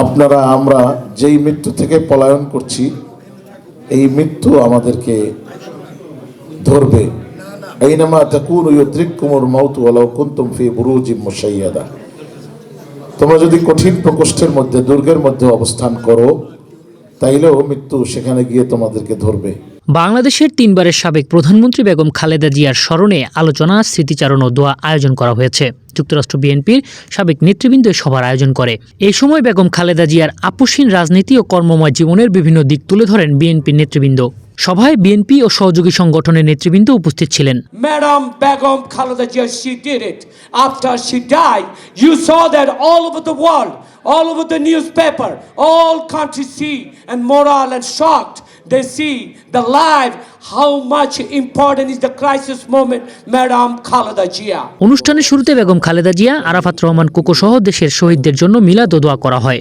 আপনারা আমরা যেই মৃত্যু থেকে পলায়ন করছি এই মৃত্যু আমাদেরকে ধরবে। আইনামা তাকুনু ইউদরিকুমুল মাউতু ওয়ালাউ কুনতুম ফি বুরুজিম মুশাইয়াদা। তোমরা যদি কঠিন প্রকোষ্ঠের মধ্যে, দুর্গের মধ্যে অবস্থান করো, তাইলেও মৃত্যু সেখানে গিয়ে তোমাদেরকে ধরবে। বাংলাদেশের তিনবারের সাবেক প্রধানমন্ত্রী বেগম খালেদা জিয়ার স্মরণে আলোচনা, স্মৃতিচারণ ও দোয়া আয়োজন করা হয়েছে। যুক্তরাষ্ট্র বিএনপির সাবেক নেতৃবৃন্দ সভার আয়োজন করে। এই সময় বেগম খালেদা জিয়ার আপোষহীন রাজনীতি ও কর্মময় জীবনের বিভিন্ন দিক তুলে ধরেন বিএনপির নেতৃবৃন্দ। সভায় বিএনপি ও সহযোগী সংগঠনের নেতৃবৃন্দ উপস্থিত ছিলেন। Madam Begum Khaleda Jia, she did it. After she died, you saw that all over the world, all over the newspaper, all countries see and morale and shocked. They see the life, how much important is the crisis moment, Madam Khaleda Jia. অনুষ্ঠানের শুরুতে Begum Khaleda Zia, Arafat Rahman cocoa সহ দেশের শহীদদের জন্য মিলাদ ও দোয়া করা হয়।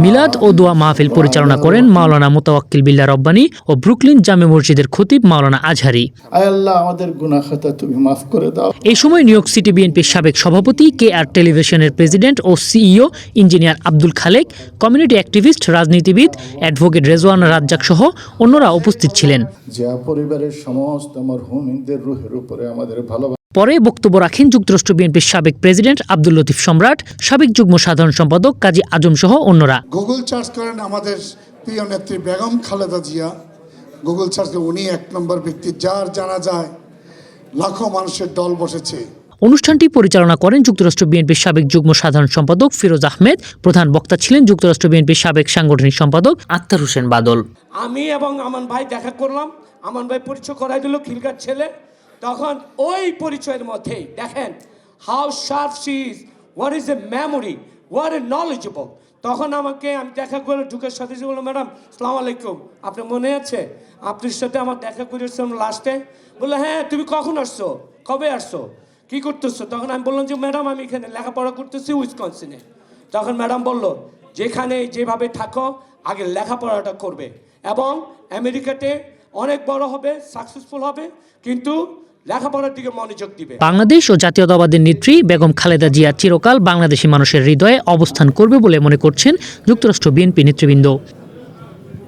মিলাদ ও দোয়া মাহফিল পরিচালনা করেন মাওলানা মুতাওয়াক্কিল বিল্লাহ রব্বানী ও ব্রুকলিন জামে মসজিদের খতিব মাওলানা আজহারি। আল্লাহ আমাদের গুনাহ খাতা তুমি মাফ করে দাও। এই সময় নিউ ইয়র্ক সিটি বিএনপির সাবেক সভাপতি, KR টেলিভিশনের প্রেসিডেন্ট ও CEO engineer Abdul Khalek, community activist, রাজনীতিবিদ অ্যাডভোকেট রেজওয়ানা রাজ্জাক সহ অন্যরা উপস্থিত ছিলেন। যে পরিবারের সমস্ত মরহুমিনদের রূহের উপরে আমাদের ভালোবাসা। পরে বক্তব্য রাখেন যুক্তরাষ্ট্র বিএনপির সাবেক প্রেসিডেন্ট আব্দুল লতিফ সম্রাট, সাবেক যুগ্ম সাধারণ সম্পাদক কাজী আজম সহ অন্যরা। গুগল সার্চ করেন আমাদের প্রিয় নেত্রী বেগম খালেদা জিয়া, গুগল সার্চে উনি এক নম্বর ব্যক্তি, যার জানা যায় লাখো মানুষের দল বসেছে। অনুষ্ঠানটি পরিচালনা করেন যুক্তরাষ্ট্র বিএনপির সাবেক যুগ্ম সাধারণ সম্পাদক ফিরোজ আহমেদ। প্রধান বক্তা ছিলেন যুক্তরাষ্ট্র বিএনপির সাবেক সাংগঠনিক সম্পাদক আক্তার হোসেন বাদল। আমি এবং আমান ভাই দেখা করলাম, আমান ভাই পরিচয় করাই দিল খিলগার ছেলে। তখন ওই পরিচয়ের মধ্যেই দেখেন how sharp she is, what is a memory, what a knowledgeable. তখন আমি দেখা করে ঢুকের সাথে বললাম, ম্যাডাম আসসালামু আলাইকুম, আপনার মনে আছে আপনার সাথে আমার দেখা করেছিলাম লাস্টে? বললো হ্যাঁ, তুমি কখন আসছো, কবে আসছো, কী করতেছো? তখন আমি বললাম যে ম্যাডাম আমি এখানে লেখাপড়া করতেছি উইসকনসিনে। তখন ম্যাডাম বলল যেখানে যেভাবে থাকো আগে লেখাপড়াটা করবে এবং আমেরিকাতে অনেক বড় হবে, সাকসেসফুল হবে, কিন্তু লেখাপড়ার দিকে মনোযোগ দিবে। বাংলাদেশ ও জাতীয়তাবাদের নেত্রী বেগম খালেদা জিয়া চিরকাল বাংলাদেশি মানুষের হৃদয়ে অবস্থান করবে বলে মনে করছেন যুক্তরাষ্ট্র বিএনপি নেতৃবৃন্দ।